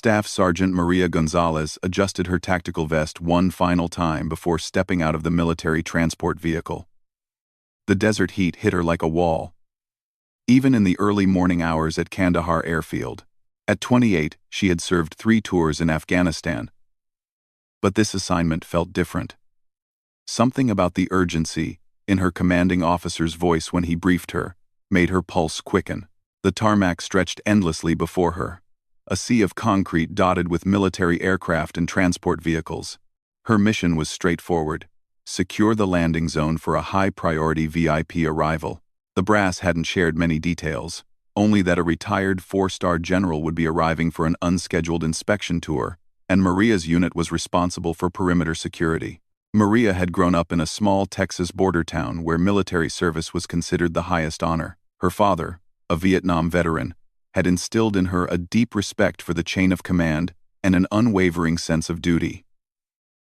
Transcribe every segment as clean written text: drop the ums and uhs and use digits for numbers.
Staff Sergeant Maria Gonzalez adjusted her tactical vest one final time before stepping out of the military transport vehicle. The desert heat hit her like a wall, even in the early morning hours at Kandahar airfield. At 28, she had served 3 tours in Afghanistan. But this assignment felt different. Something about the urgency in her commanding officer's voice when he briefed her made her pulse quicken. The tarmac stretched endlessly before her, a sea of concrete dotted with military aircraft and transport vehicles. Her mission was straightforward: secure the landing zone for a high-priority VIP arrival. The brass hadn't shared many details, only that a retired 4-star general would be arriving for an unscheduled inspection tour, and Maria's unit was responsible for perimeter security. Maria had grown up in a small Texas border town where military service was considered the highest honor. Her father, a Vietnam veteran, had instilled in her a deep respect for the chain of command and an unwavering sense of duty.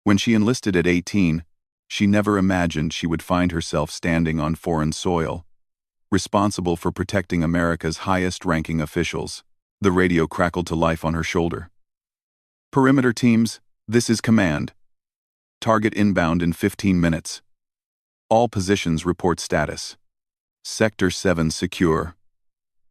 When she enlisted at 18, she never imagined she would find herself standing on foreign soil, responsible for protecting America's highest-ranking officials. The radio crackled to life on her shoulder. "Perimeter teams, this is command. Target inbound in 15 minutes. All positions report status. Sector 7 secure,"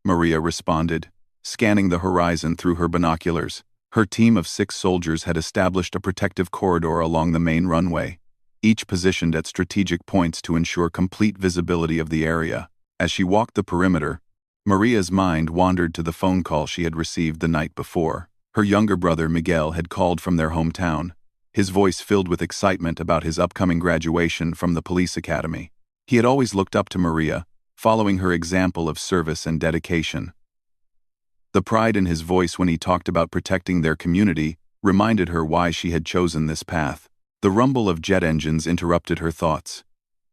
Maria responded, scanning the horizon through her binoculars. Her team of 6 soldiers had established a protective corridor along the main runway, each positioned at strategic points to ensure complete visibility of the area. As she walked the perimeter, Maria's mind wandered to the phone call she had received the night before. Her younger brother Miguel had called from their hometown, his voice filled with excitement about his upcoming graduation from the police academy. He had always looked up to Maria, following her example of service and dedication. The pride in his voice when he talked about protecting their community reminded her why she had chosen this path. The rumble of jet engines interrupted her thoughts.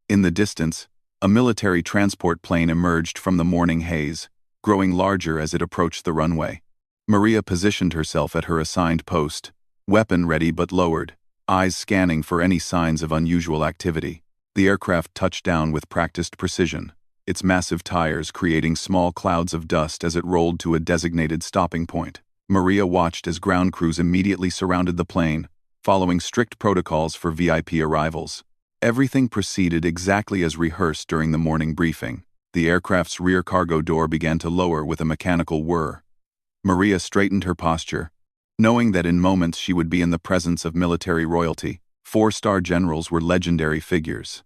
In the distance, a military transport plane emerged from the morning haze, growing larger as it approached the runway. Maria positioned herself at her assigned post, weapon ready but lowered, eyes scanning for any signs of unusual activity. The aircraft touched down with practiced precision, its massive tires creating small clouds of dust as it rolled to a designated stopping point. Maria watched as ground crews immediately surrounded the plane, following strict protocols for VIP arrivals. Everything proceeded exactly as rehearsed during the morning briefing. The aircraft's rear cargo door began to lower with a mechanical whir. Maria straightened her posture, knowing that in moments she would be in the presence of military royalty. 4-star generals were legendary figures,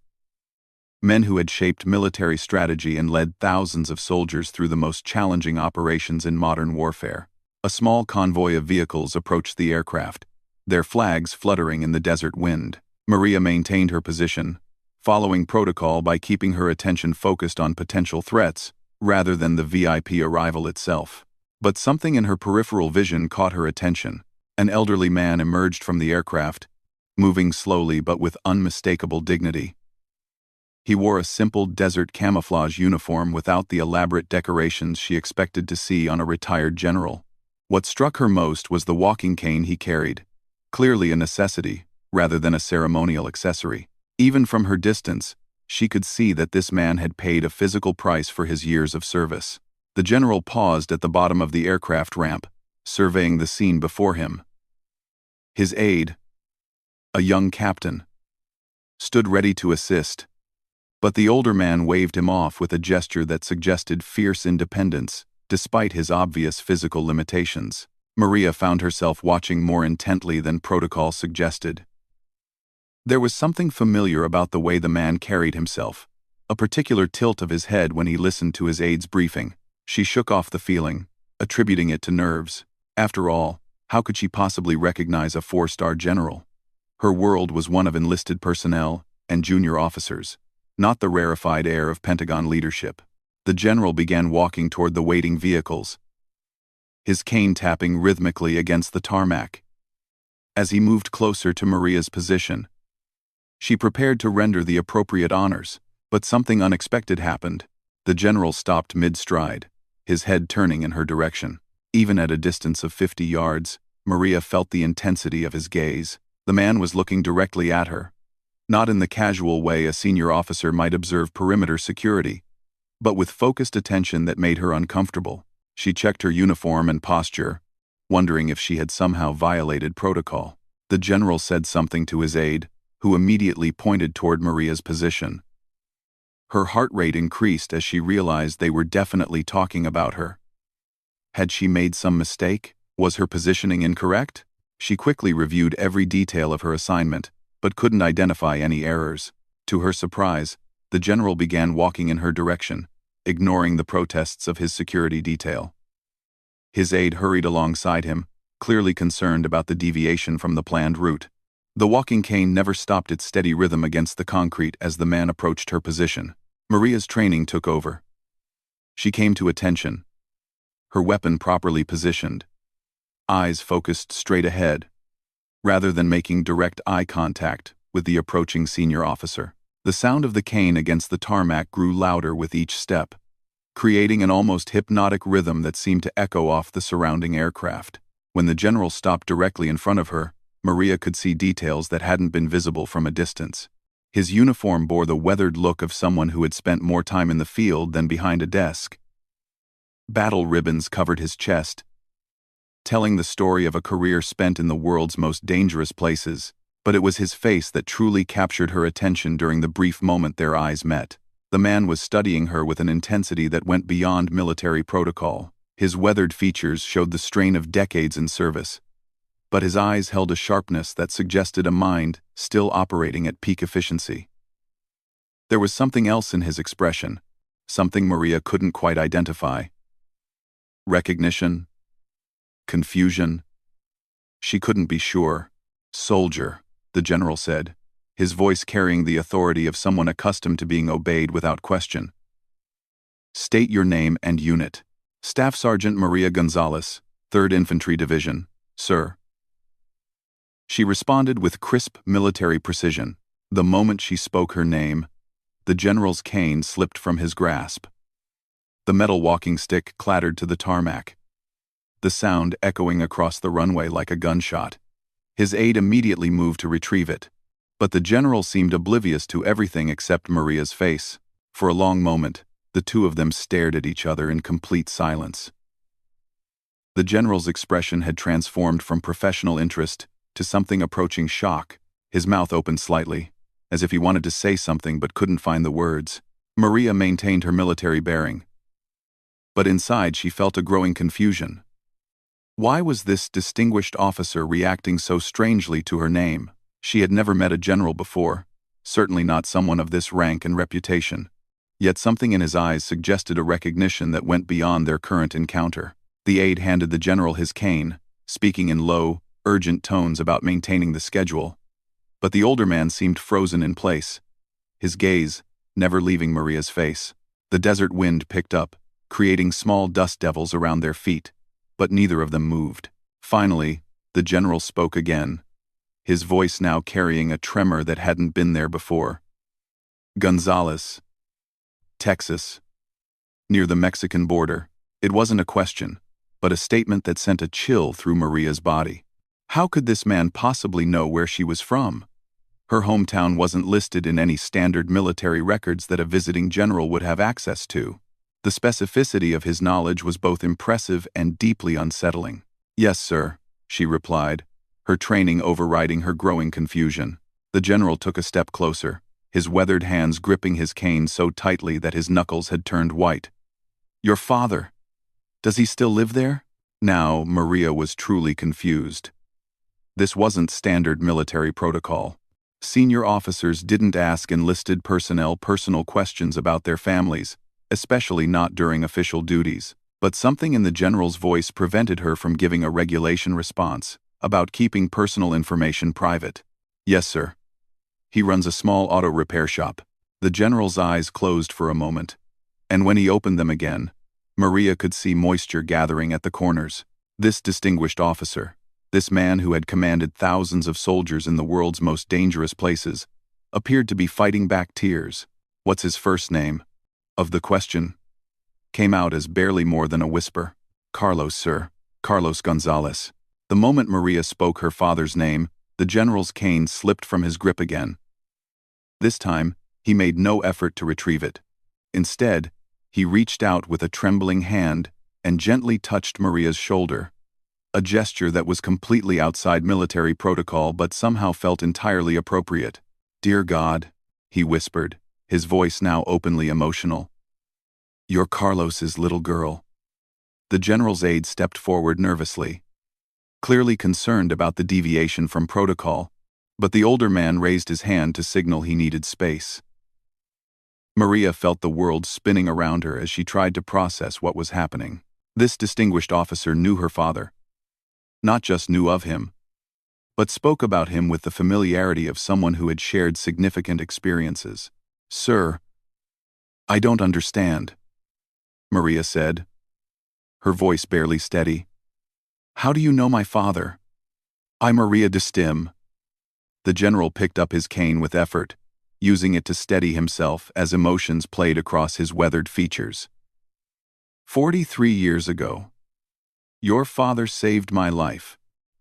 men who had shaped military strategy and led thousands of soldiers through the most challenging operations in modern warfare. A small convoy of vehicles approached the aircraft, their flags fluttering in the desert wind. Maria maintained her position, following protocol by keeping her attention focused on potential threats rather than the VIP arrival itself. But something in her peripheral vision caught her attention. An elderly man emerged from the aircraft, moving slowly but with unmistakable dignity. He wore a simple desert camouflage uniform without the elaborate decorations she expected to see on a retired general. What struck her most was the walking cane he carried, clearly a necessity rather than a ceremonial accessory. Even from her distance, she could see that this man had paid a physical price for his years of service. The general paused at the bottom of the aircraft ramp, surveying the scene before him. His aide, a young captain, stood ready to assist, but the older man waved him off with a gesture that suggested fierce independence, despite his obvious physical limitations. Maria found herself watching more intently than protocol suggested. There was something familiar about the way the man carried himself, a particular tilt of his head when he listened to his aide's briefing. She shook off the feeling, attributing it to nerves. After all, how could she possibly recognize a 4-star general? Her world was one of enlisted personnel and junior officers, not the rarefied air of Pentagon leadership. The general began walking toward the waiting vehicles, his cane tapping rhythmically against the tarmac. As he moved closer to Maria's position, she prepared to render the appropriate honors, but something unexpected happened. The general stopped mid-stride, his head turning in her direction. Even at a distance of 50 yards, Maria felt the intensity of his gaze. The man was looking directly at her, not in the casual way a senior officer might observe perimeter security, but with focused attention that made her uncomfortable. She checked her uniform and posture, wondering if she had somehow violated protocol. The general said something to his aide, who immediately pointed toward Maria's position. Her heart rate increased as she realized they were definitely talking about her. Had she made some mistake? Was her positioning incorrect? She quickly reviewed every detail of her assignment, but couldn't identify any errors. To her surprise, the general began walking in her direction, ignoring the protests of his security detail. His aide hurried alongside him, clearly concerned about the deviation from the planned route. The walking cane never stopped its steady rhythm against the concrete as the man approached her position. Maria's training took over. She came to attention, her weapon properly positioned, eyes focused straight ahead, rather than making direct eye contact with the approaching senior officer. The sound of the cane against the tarmac grew louder with each step, creating an almost hypnotic rhythm that seemed to echo off the surrounding aircraft. When the general stopped directly in front of her, Maria could see details that hadn't been visible from a distance. His uniform bore the weathered look of someone who had spent more time in the field than behind a desk. Battle ribbons covered his chest, telling the story of a career spent in the world's most dangerous places, but it was his face that truly captured her attention during the brief moment their eyes met. The man was studying her with an intensity that went beyond military protocol. His weathered features showed the strain of decades in service, but his eyes held a sharpness that suggested a mind still operating at peak efficiency. There was something else in his expression, something Maria couldn't quite identify. Recognition? Confusion? She couldn't be sure. "Soldier," the general said, his voice carrying the authority of someone accustomed to being obeyed without question. "State your name and unit." "Staff Sergeant Maria Gonzalez, 3rd Infantry Division, sir." She responded with crisp military precision. The moment she spoke her name, the general's cane slipped from his grasp. The metal walking stick clattered to the tarmac, the sound echoing across the runway like a gunshot. His aide immediately moved to retrieve it, but the general seemed oblivious to everything except Maria's face. For a long moment, the two of them stared at each other in complete silence. The general's expression had transformed from professional interest to something approaching shock. His mouth opened slightly, as if he wanted to say something but couldn't find the words. Maria maintained her military bearing, but inside she felt a growing confusion. Why was this distinguished officer reacting so strangely to her name? She had never met a general before, certainly not someone of this rank and reputation. Yet something in his eyes suggested a recognition that went beyond their current encounter. The aide handed the general his cane, speaking in low, urgent tones about maintaining the schedule. But the older man seemed frozen in place, his gaze never leaving Maria's face. The desert wind picked up, creating small dust devils around their feet, but neither of them moved. Finally, the general spoke again, his voice now carrying a tremor that hadn't been there before. "Gonzalez, Texas, near the Mexican border." It wasn't a question, but a statement that sent a chill through Maria's body. How could this man possibly know where she was from? Her hometown wasn't listed in any standard military records that a visiting general would have access to. The specificity of his knowledge was both impressive and deeply unsettling. "Yes, sir," she replied, her training overriding her growing confusion. The general took a step closer, his weathered hands gripping his cane so tightly that his knuckles had turned white. "Your father, does he still live there?" Now, Maria was truly confused. This wasn't standard military protocol. Senior officers didn't ask enlisted personnel personal questions about their families, especially not during official duties. But something in the general's voice prevented her from giving a regulation response about keeping personal information private. "Yes, sir. He runs a small auto repair shop." The general's eyes closed for a moment, and when he opened them again, Maria could see moisture gathering at the corners. This distinguished officer, this man who had commanded thousands of soldiers in the world's most dangerous places, appeared to be fighting back tears. "What's his first name?" Of the question came out as barely more than a whisper. "Carlos, sir. Carlos Gonzalez." The moment Maria spoke her father's name, the general's cane slipped from his grip again. This time, he made no effort to retrieve it. Instead, he reached out with a trembling hand and gently touched Maria's shoulder. a gesture that was completely outside military protocol but somehow felt entirely appropriate. "Dear God," he whispered, his voice now openly emotional. "You're Carlos's little girl." The general's aide stepped forward nervously, clearly concerned about the deviation from protocol, but the older man raised his hand to signal he needed space. Maria felt the world spinning around her as she tried to process what was happening. This distinguished officer knew her father. Not just knew of him, but spoke about him with the familiarity of someone who had shared significant experiences. "Sir, I don't understand," Maria said, her voice barely steady. "How do you know my father?" "I'm Maria de Stim." The general picked up his cane with effort, using it to steady himself as emotions played across his weathered features. 43 years ago, your father saved my life,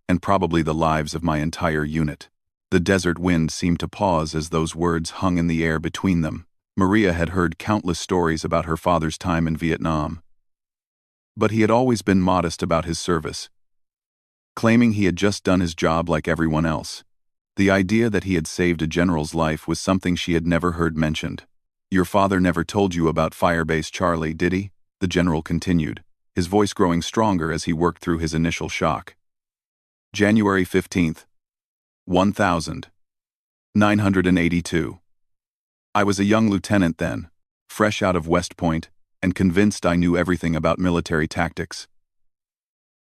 and probably the lives of my entire unit." The desert wind seemed to pause as those words hung in the air between them. Maria had heard countless stories about her father's time in Vietnam, but he had always been modest about his service, claiming he had just done his job like everyone else. The idea that he had saved a general's life was something she had never heard mentioned. "Your father never told you about Firebase Charlie, did he?" the general continued, his voice growing stronger as he worked through his initial shock. "January 15th, 1982. I was a young lieutenant then, fresh out of West Point, and convinced I knew everything about military tactics.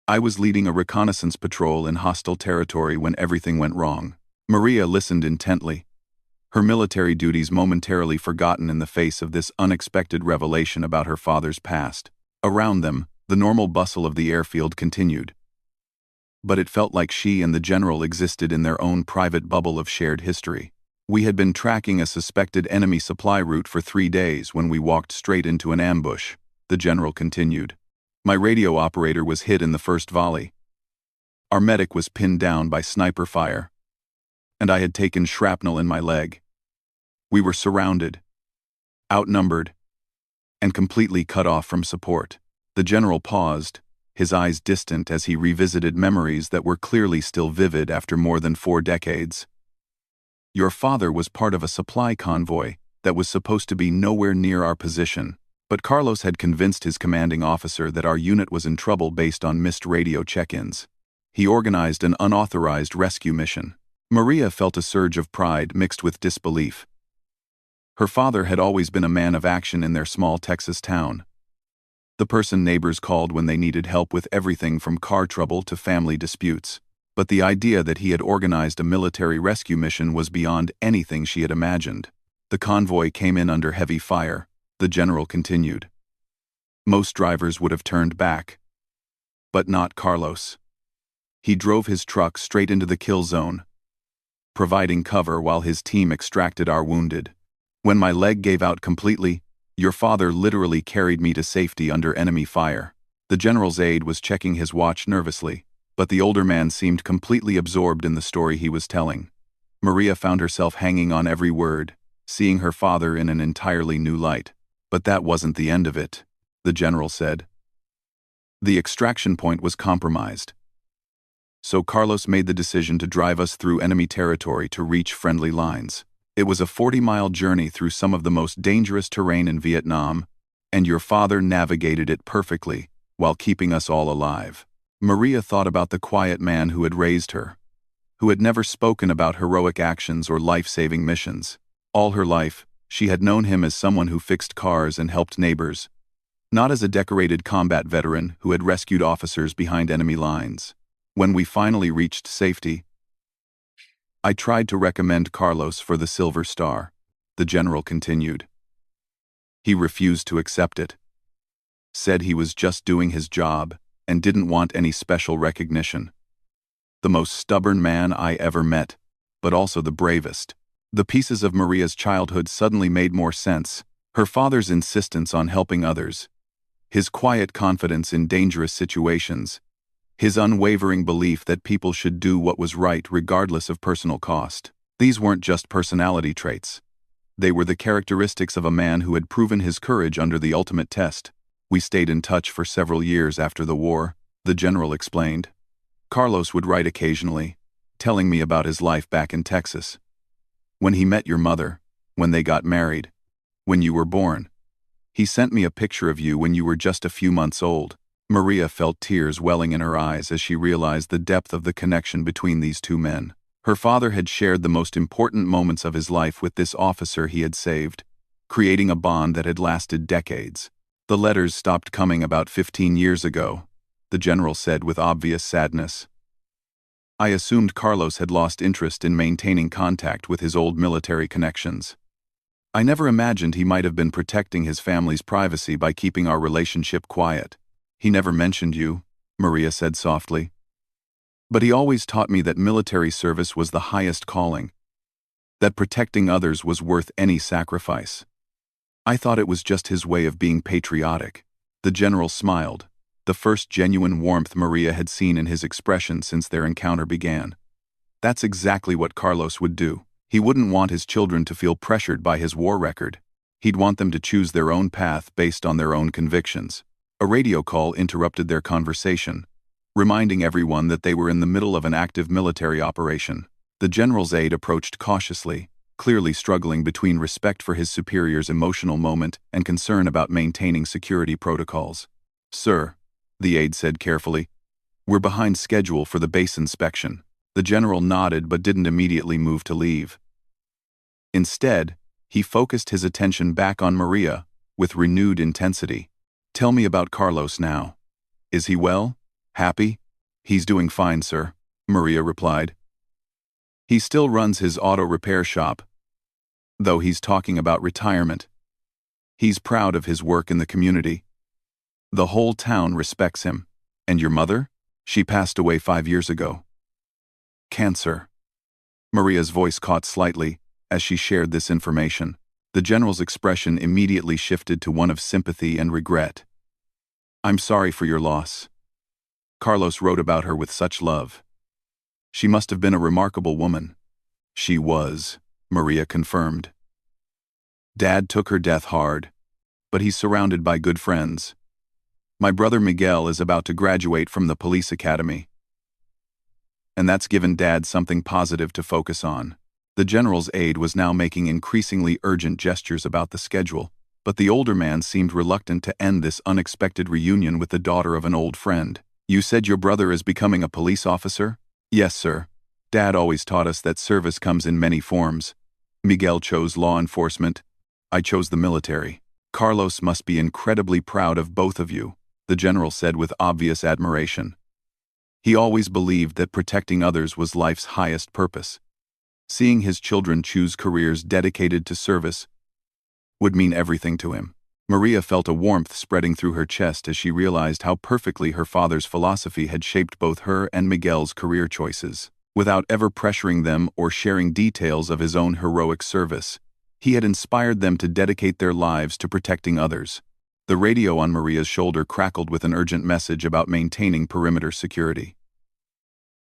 I was leading a reconnaissance patrol in hostile territory when everything went wrong." Maria listened intently, her military duties momentarily forgotten in the face of this unexpected revelation about her father's past. Around them, the normal bustle of the airfield continued, but it felt like she and the general existed in their own private bubble of shared history. "We had been tracking a suspected enemy supply route for 3 days when we walked straight into an ambush," the general continued. "My radio operator was hit in the first volley. Our medic was pinned down by sniper fire, and I had taken shrapnel in my leg. We were surrounded, outnumbered, and completely cut off from support." The general paused, his eyes distant as he revisited memories that were clearly still vivid after more than 4 decades. "Your father was part of a supply convoy that was supposed to be nowhere near our position, but Carlos had convinced his commanding officer that our unit was in trouble based on missed radio check-ins. He organized an unauthorized rescue mission." Maria felt a surge of pride mixed with disbelief. Her father had always been a man of action in their small Texas town, the person neighbors called when they needed help with everything from car trouble to family disputes. But the idea that he had organized a military rescue mission was beyond anything she had imagined. "The convoy came in under heavy fire," the general continued. "Most drivers would have turned back, but not Carlos. He drove his truck straight into the kill zone, providing cover while his team extracted our wounded. When my leg gave out completely, your father literally carried me to safety under enemy fire." The general's aide was checking his watch nervously, but the older man seemed completely absorbed in the story he was telling. Maria found herself hanging on every word, seeing her father in an entirely new light. "But that wasn't the end of it," the general said. "The extraction point was compromised. So Carlos made the decision to drive us through enemy territory to reach friendly lines. It was a 40-mile journey through some of the most dangerous terrain in Vietnam, and your father navigated it perfectly, while keeping us all alive." Maria thought about the quiet man who had raised her, who had never spoken about heroic actions or life-saving missions. All her life, she had known him as someone who fixed cars and helped neighbors, not as a decorated combat veteran who had rescued officers behind enemy lines. "When we finally reached safety, I tried to recommend Carlos for the Silver Star," the general continued. "He refused to accept it, said he was just doing his job and didn't want any special recognition. The most stubborn man I ever met, but also the bravest." The pieces of Maria's childhood suddenly made more sense. Her father's insistence on helping others, his quiet confidence in dangerous situations, his unwavering belief that people should do what was right regardless of personal cost. These weren't just personality traits. They were the characteristics of a man who had proven his courage under the ultimate test. "We stayed in touch for several years after the war," the general explained. Carlos would write occasionally, telling me about his life back in Texas. When he met your mother, when they got married, when you were born. He sent me a picture of you when you were just a few months old. Maria felt tears welling in her eyes as she realized the depth of the connection between these two men. Her father had shared the most important moments of his life with this officer he had saved, creating a bond that had lasted decades. The letters stopped coming about 15 years ago, the general said with obvious sadness. I assumed Carlos had lost interest in maintaining contact with his old military connections. I never imagined he might have been protecting his family's privacy by keeping our relationship quiet. He never mentioned you, Maria said softly. But he always taught me that military service was the highest calling, that protecting others was worth any sacrifice. I thought it was just his way of being patriotic. The general smiled, the first genuine warmth Maria had seen in his expression since their encounter began. That's exactly what Carlos would do. He wouldn't want his children to feel pressured by his war record. He'd want them to choose their own path based on their own convictions. A radio call interrupted their conversation, reminding everyone that they were in the middle of an active military operation. The general's aide approached cautiously, clearly struggling between respect for his superior's emotional moment and concern about maintaining security protocols. Sir, the aide said carefully, we're behind schedule for the base inspection. The general nodded but didn't immediately move to leave. Instead, he focused his attention back on Maria, with renewed intensity. Tell me about Carlos now. Is he well? Happy? He's doing fine, sir, Maria replied. He still runs his auto repair shop, though he's talking about retirement. He's proud of his work in the community. The whole town respects him. And your mother? She passed away 5 years ago. Cancer. Maria's voice caught slightly as she shared this information. The general's expression immediately shifted to one of sympathy and regret. I'm sorry for your loss. Carlos wrote about her with such love. She must have been a remarkable woman. She was, Maria confirmed. Dad took her death hard, but he's surrounded by good friends. My brother Miguel is about to graduate from the police academy, and that's given Dad something positive to focus on. The general's aide was now making increasingly urgent gestures about the schedule, but the older man seemed reluctant to end this unexpected reunion with the daughter of an old friend. You said your brother is becoming a police officer? Yes, sir. Dad always taught us that service comes in many forms. Miguel chose law enforcement. I chose the military. Carlos must be incredibly proud of both of you, the general said with obvious admiration. He always believed that protecting others was life's highest purpose. Seeing his children choose careers dedicated to service would mean everything to him. Maria felt a warmth spreading through her chest as she realized how perfectly her father's philosophy had shaped both her and Miguel's career choices. Without ever pressuring them or sharing details of his own heroic service, he had inspired them to dedicate their lives to protecting others. The radio on Maria's shoulder crackled with an urgent message about maintaining perimeter security.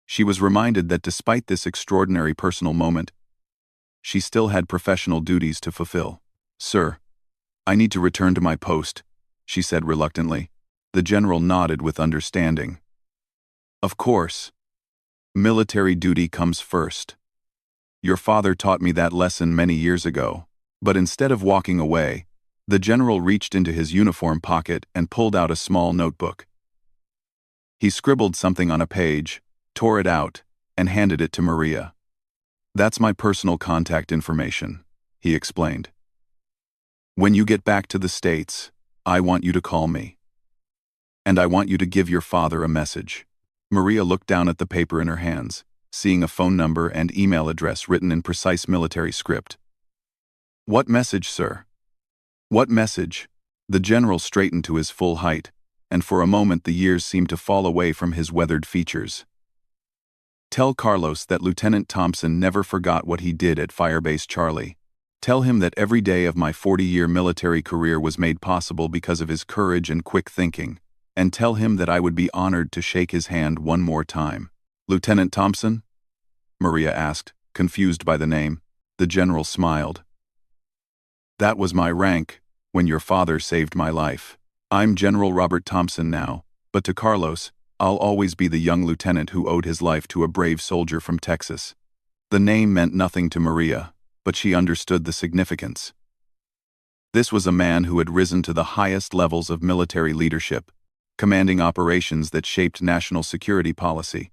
She was reminded that despite this extraordinary personal moment, she still had professional duties to fulfill. Sir, I need to return to my post, she said reluctantly. The general nodded with understanding. Of course. Military duty comes first. Your father taught me that lesson many years ago, but instead of walking away, the general reached into his uniform pocket and pulled out a small notebook. He scribbled something on a page, tore it out, and handed it to Maria. That's my personal contact information, he explained. When you get back to the States, I want you to call me. And I want you to give your father a message. Maria looked down at the paper in her hands, seeing a phone number and email address written in precise military script. What message, sir? What message? The general straightened to his full height, and for a moment the years seemed to fall away from his weathered features. Tell Carlos that Lieutenant Thompson never forgot what he did at Firebase Charlie. Tell him that every day of my 40-year military career was made possible because of his courage and quick thinking, and tell him that I would be honored to shake his hand one more time. Lieutenant Thompson? Maria asked, confused by the name. The general smiled. That was my rank when your father saved my life. I'm General Robert Thompson now, but to Carlos, I'll always be the young lieutenant who owed his life to a brave soldier from Texas." The name meant nothing to Maria, but she understood the significance. This was a man who had risen to the highest levels of military leadership, commanding operations that shaped national security policy.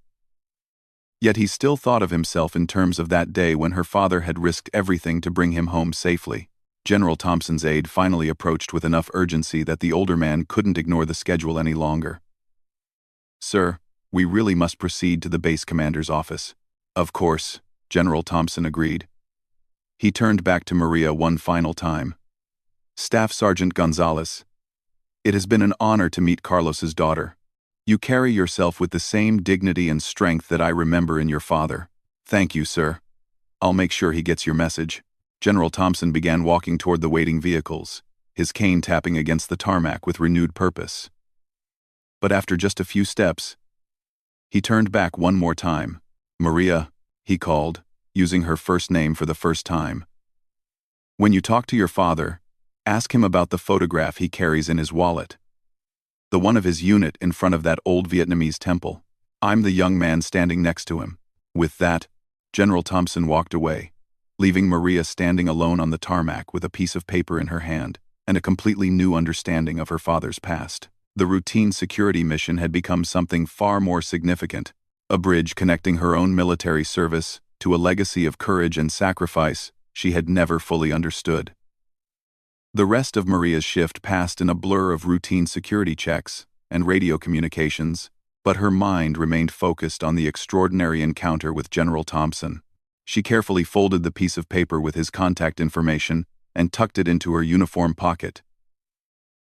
Yet he still thought of himself in terms of that day when her father had risked everything to bring him home safely. General Thompson's aide finally approached with enough urgency that the older man couldn't ignore the schedule any longer. "Sir, we really must proceed to the base commander's office." "Of course," General Thompson agreed. He turned back to Maria one final time. "Staff Sergeant Gonzalez, it has been an honor to meet Carlos's daughter. You carry yourself with the same dignity and strength that I remember in your father." "Thank you, sir. I'll make sure he gets your message." General Thompson began walking toward the waiting vehicles, his cane tapping against the tarmac with renewed purpose. But after just a few steps, he turned back one more time. "Maria," he called, using her first name for the first time. "When you talk to your father, ask him about the photograph he carries in his wallet. The one of his unit in front of that old Vietnamese temple. I'm the young man standing next to him." With that, General Thompson walked away, leaving Maria standing alone on the tarmac with a piece of paper in her hand and a completely new understanding of her father's past. The routine security mission had become something far more significant, a bridge connecting her own military service to a legacy of courage and sacrifice she had never fully understood. The rest of Maria's shift passed in a blur of routine security checks and radio communications, but her mind remained focused on the extraordinary encounter with General Thompson. She carefully folded the piece of paper with his contact information and tucked it into her uniform pocket,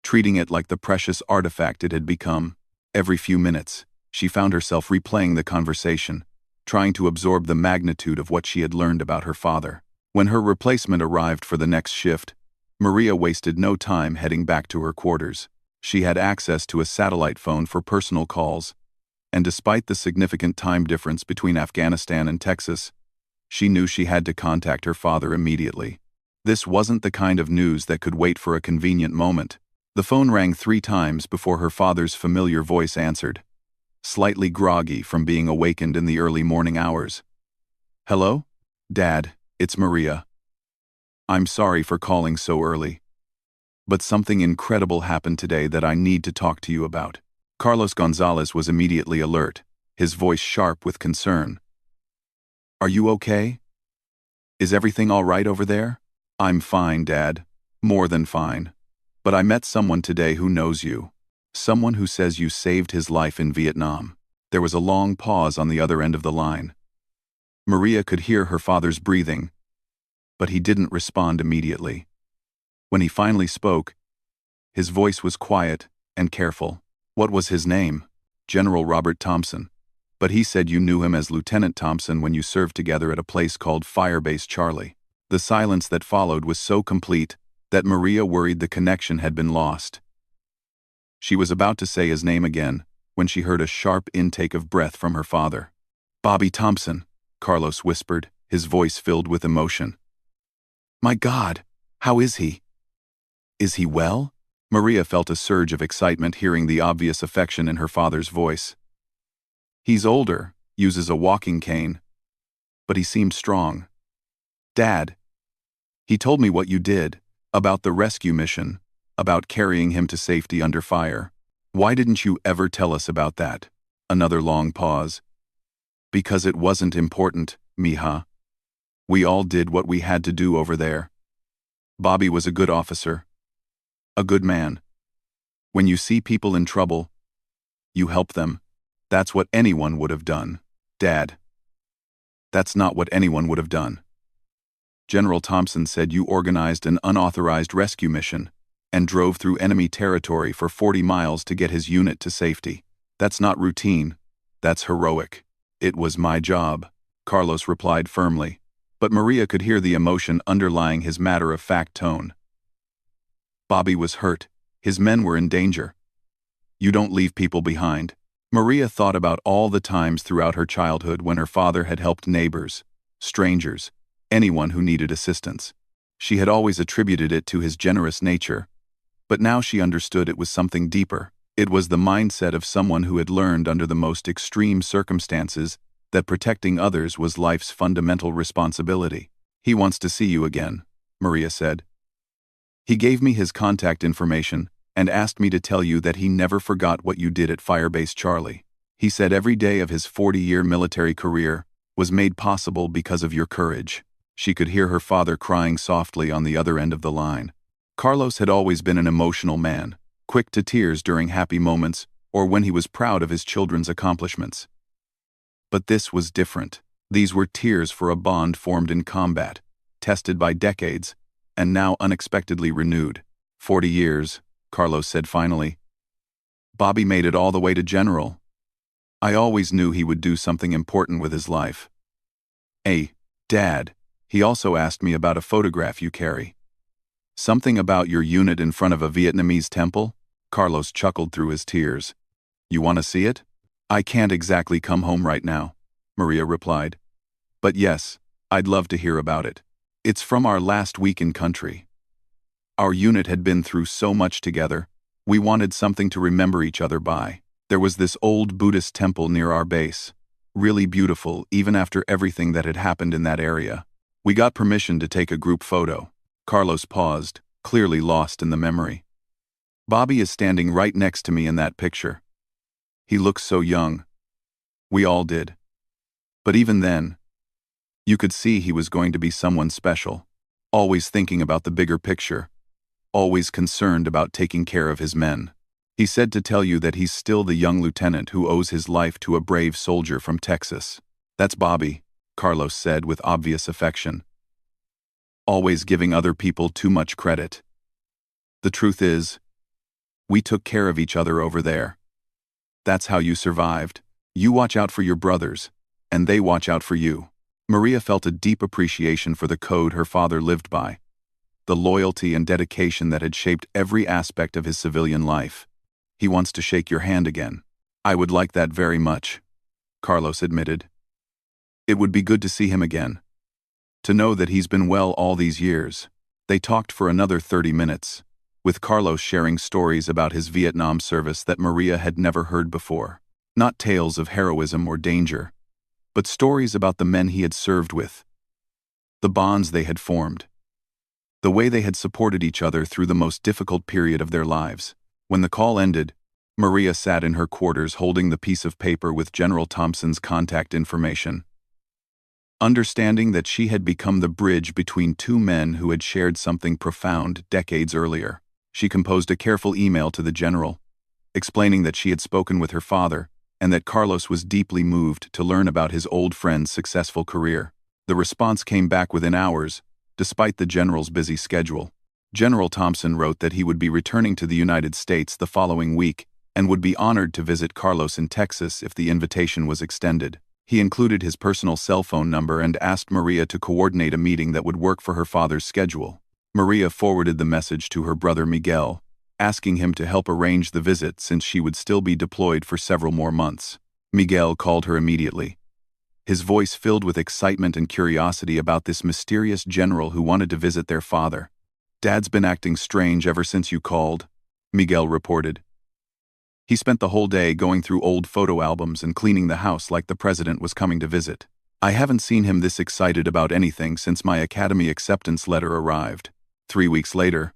treating it like the precious artifact it had become. Every few minutes, she found herself replaying the conversation, trying to absorb the magnitude of what she had learned about her father. When her replacement arrived for the next shift, Maria wasted no time heading back to her quarters. She had access to a satellite phone for personal calls, and despite the significant time difference between Afghanistan and Texas, she knew she had to contact her father immediately. This wasn't the kind of news that could wait for a convenient moment. The phone rang 3 times before her father's familiar voice answered, slightly groggy from being awakened in the early morning hours. "Hello? Dad, it's Maria. I'm sorry for calling so early, but something incredible happened today that I need to talk to you about." Carlos Gonzalez was immediately alert, his voice sharp with concern. "Are you okay? Is everything all right over there?" "I'm fine, Dad. More than fine. But I met someone today who knows you. Someone who says you saved his life in Vietnam." There was a long pause on the other end of the line. Maria could hear her father's breathing, but he didn't respond immediately. When he finally spoke, his voice was quiet and careful. "What was his name?" "General Robert Thompson. But he said you knew him as Lieutenant Thompson when you served together at a place called Firebase Charlie." The silence that followed was so complete that Maria worried the connection had been lost. She was about to say his name again when she heard a sharp intake of breath from her father. "Bobby Thompson," Carlos whispered, his voice filled with emotion. "My God, how is he? Is he well?" Maria felt a surge of excitement hearing the obvious affection in her father's voice. "He's older, uses a walking cane, but he seemed strong. Dad, he told me what you did, about the rescue mission, about carrying him to safety under fire. Why didn't you ever tell us about that?" Another long pause. "Because it wasn't important, mija. We all did what we had to do over there. Bobby was a good officer. A good man. When you see people in trouble, you help them. That's what anyone would have done. Dad, that's not what anyone would have done. General Thompson said you organized an unauthorized rescue mission and drove through enemy territory for 40 miles to get his unit to safety. That's not routine. That's heroic." "It was my job," Carlos replied firmly, but Maria could hear the emotion underlying his matter-of-fact tone. "Bobby was hurt. His men were in danger. You don't leave people behind." Maria thought about all the times throughout her childhood when her father had helped neighbors, strangers, anyone who needed assistance. She had always attributed it to his generous nature, but now she understood it was something deeper. It was the mindset of someone who had learned under the most extreme circumstances that protecting others was life's fundamental responsibility. "He wants to see you again," Maria said. "He gave me his contact information and asked me to tell you that he never forgot what you did at Firebase Charlie. He said every day of his 40-year military career was made possible because of your courage." She could hear her father crying softly on the other end of the line. Carlos had always been an emotional man, quick to tears during happy moments or when he was proud of his children's accomplishments. But this was different. These were tears for a bond formed in combat, tested by decades, and now unexpectedly renewed. 40 years, Carlos said finally. "Bobby made it all the way to general. I always knew he would do something important with his life." "Hey, Dad, he also asked me about a photograph you carry. Something about your unit in front of a Vietnamese temple?" Carlos chuckled through his tears. "You want to see it?" "I can't exactly come home right now," Maria replied. "But yes, I'd love to hear about it. It's from our last week in country. Our unit had been through so much together, we wanted something to remember each other by. There was this old Buddhist temple near our base. Really beautiful, even after everything that had happened in that area. We got permission to take a group photo." Carlos paused, clearly lost in the memory. "Bobby is standing right next to me in that picture. He looks so young. We all did. But even then, you could see he was going to be someone special, always thinking about the bigger picture, always concerned about taking care of his men. He said to tell you that he's still the young lieutenant who owes his life to a brave soldier from Texas. That's Bobby," Carlos said with obvious affection. "Always giving other people too much credit. The truth is, we took care of each other over there. That's how you survived. You watch out for your brothers, and they watch out for you." Maria felt a deep appreciation for the code her father lived by, the loyalty and dedication that had shaped every aspect of his civilian life. "He wants to shake your hand again." "I would like that very much," Carlos admitted. "It would be good to see him again. To know that he's been well all these years." They talked for another 30 minutes, with Carlos sharing stories about his Vietnam service that Maria had never heard before. Not tales of heroism or danger, but stories about the men he had served with, the bonds they had formed, the way they had supported each other through the most difficult period of their lives. When the call ended, Maria sat in her quarters holding the piece of paper with General Thompson's contact information. Understanding that she had become the bridge between two men who had shared something profound decades earlier, she composed a careful email to the general, explaining that she had spoken with her father and that Carlos was deeply moved to learn about his old friend's successful career. The response came back within hours, despite the general's busy schedule. General Thompson wrote that he would be returning to the United States the following week and would be honored to visit Carlos in Texas if the invitation was extended. He included his personal cell phone number and asked Maria to coordinate a meeting that would work for her father's schedule. Maria forwarded the message to her brother Miguel, asking him to help arrange the visit since she would still be deployed for several more months. Miguel called her immediately, his voice filled with excitement and curiosity about this mysterious general who wanted to visit their father. "Dad's been acting strange ever since you called," Miguel reported. "He spent the whole day going through old photo albums and cleaning the house like the president was coming to visit. I haven't seen him this excited about anything since my academy acceptance letter arrived." 3 weeks later,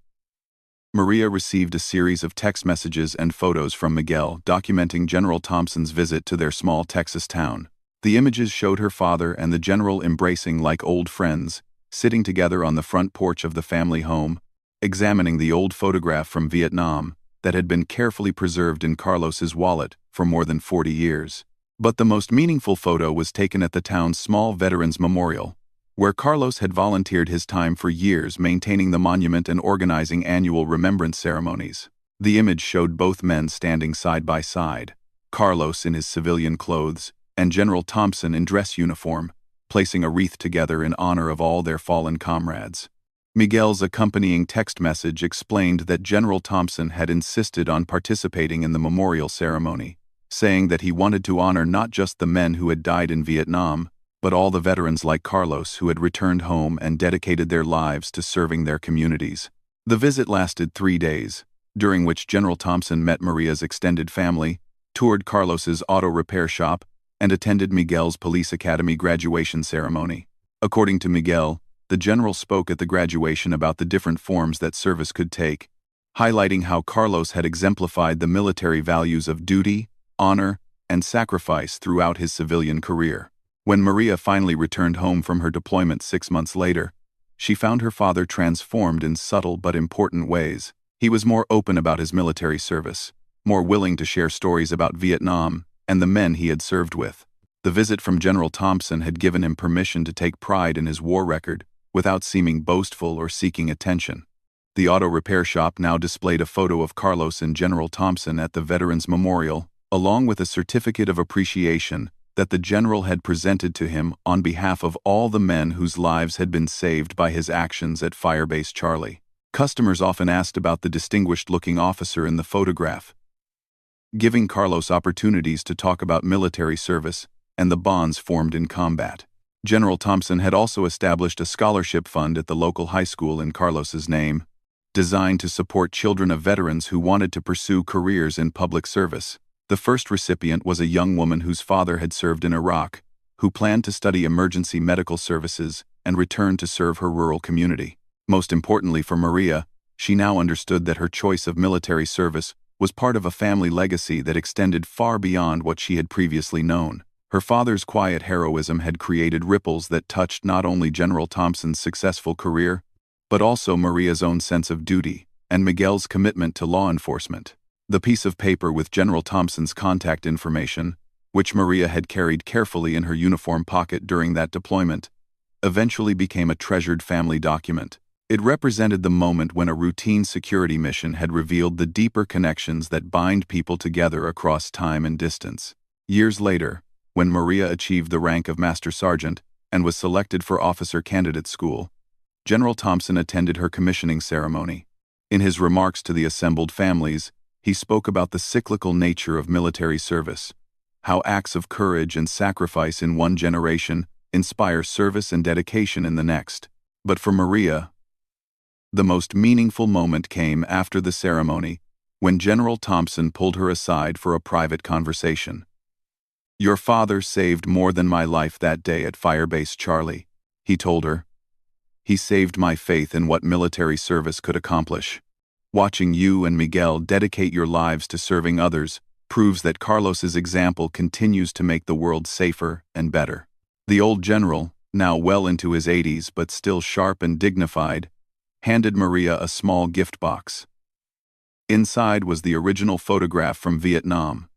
Maria received a series of text messages and photos from Miguel documenting General Thompson's visit to their small Texas town. The images showed her father and the general embracing like old friends, sitting together on the front porch of the family home, examining the old photograph from Vietnam that had been carefully preserved in Carlos's wallet for more than 40 years. But the most meaningful photo was taken at the town's small Veterans Memorial, where Carlos had volunteered his time for years maintaining the monument and organizing annual remembrance ceremonies. The image showed both men standing side by side, Carlos in his civilian clothes and General Thompson in dress uniform, placing a wreath together in honor of all their fallen comrades. Miguel's accompanying text message explained that General Thompson had insisted on participating in the memorial ceremony, saying that he wanted to honor not just the men who had died in Vietnam, but all the veterans like Carlos who had returned home and dedicated their lives to serving their communities. The visit lasted 3 days, during which General Thompson met Maria's extended family, toured Carlos's auto repair shop, and attended Miguel's police academy graduation ceremony. According to Miguel, the general spoke at the graduation about the different forms that service could take, highlighting how Carlos had exemplified the military values of duty, honor, and sacrifice throughout his civilian career. When Maria finally returned home from her deployment 6 months later, she found her father transformed in subtle but important ways. He was more open about his military service, more willing to share stories about Vietnam and the men he had served with. The visit from General Thompson had given him permission to take pride in his war record without seeming boastful or seeking attention. The auto repair shop now displayed a photo of Carlos and General Thompson at the Veterans Memorial, along with a certificate of appreciation that the general had presented to him on behalf of all the men whose lives had been saved by his actions at Firebase Charlie. Customers often asked about the distinguished-looking officer in the photograph, giving Carlos opportunities to talk about military service and the bonds formed in combat. General Thompson had also established a scholarship fund at the local high school in Carlos's name, designed to support children of veterans who wanted to pursue careers in public service. The first recipient was a young woman whose father had served in Iraq, who planned to study emergency medical services and return to serve her rural community. Most importantly for Maria, she now understood that her choice of military service was part of a family legacy that extended far beyond what she had previously known. Her father's quiet heroism had created ripples that touched not only General Thompson's successful career, but also Maria's own sense of duty and Miguel's commitment to law enforcement. The piece of paper with General Thompson's contact information, which Maria had carried carefully in her uniform pocket during that deployment, eventually became a treasured family document. It represented the moment when a routine security mission had revealed the deeper connections that bind people together across time and distance. Years later, when Maria achieved the rank of Master Sergeant and was selected for Officer Candidate School, General Thompson attended her commissioning ceremony. In his remarks to the assembled families, he spoke about the cyclical nature of military service, how acts of courage and sacrifice in one generation inspire service and dedication in the next. But for Maria, the most meaningful moment came after the ceremony, when General Thompson pulled her aside for a private conversation. "Your father saved more than my life that day at Firebase Charlie," he told her. "He saved my faith in what military service could accomplish. Watching you and Miguel dedicate your lives to serving others proves that Carlos's example continues to make the world safer and better." The old general, now well into his 80s but still sharp and dignified, handed Maria a small gift box. Inside was the original photograph from Vietnam,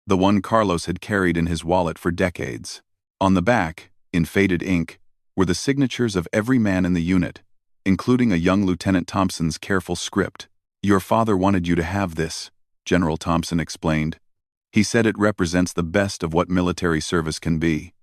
the one Carlos had carried in his wallet for decades. On the back, in faded ink, were the signatures of every man in the unit, including a young Lieutenant Thompson's careful script. "Your father wanted you to have this," General Thompson explained. "He said it represents the best of what military service can be.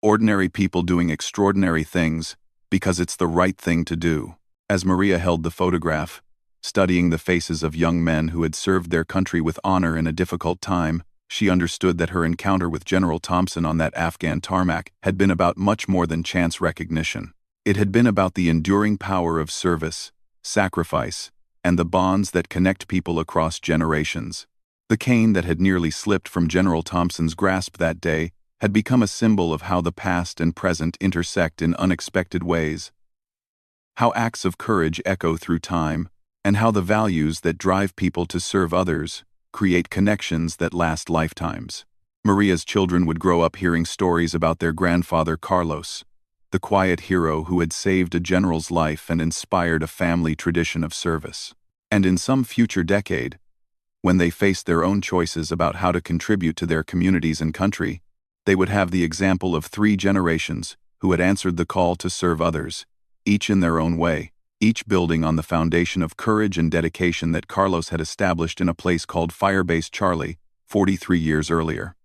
Ordinary people doing extraordinary things because it's the right thing to do." As Maria held the photograph, studying the faces of young men who had served their country with honor in a difficult time, she understood that her encounter with General Thompson on that Afghan tarmac had been about much more than chance recognition. It had been about the enduring power of service, sacrifice, and the bonds that connect people across generations. The cane that had nearly slipped from General Thompson's grasp that day had become a symbol of how the past and present intersect in unexpected ways, how acts of courage echo through time, and how the values that drive people to serve others create connections that last lifetimes. Maria's children would grow up hearing stories about their grandfather Carlos, the quiet hero who had saved a general's life and inspired a family tradition of service. And in some future decade, when they faced their own choices about how to contribute to their communities and country, they would have the example of 3 generations who had answered the call to serve others, each in their own way, each building on the foundation of courage and dedication that Carlos had established in a place called Firebase Charlie 43 years earlier.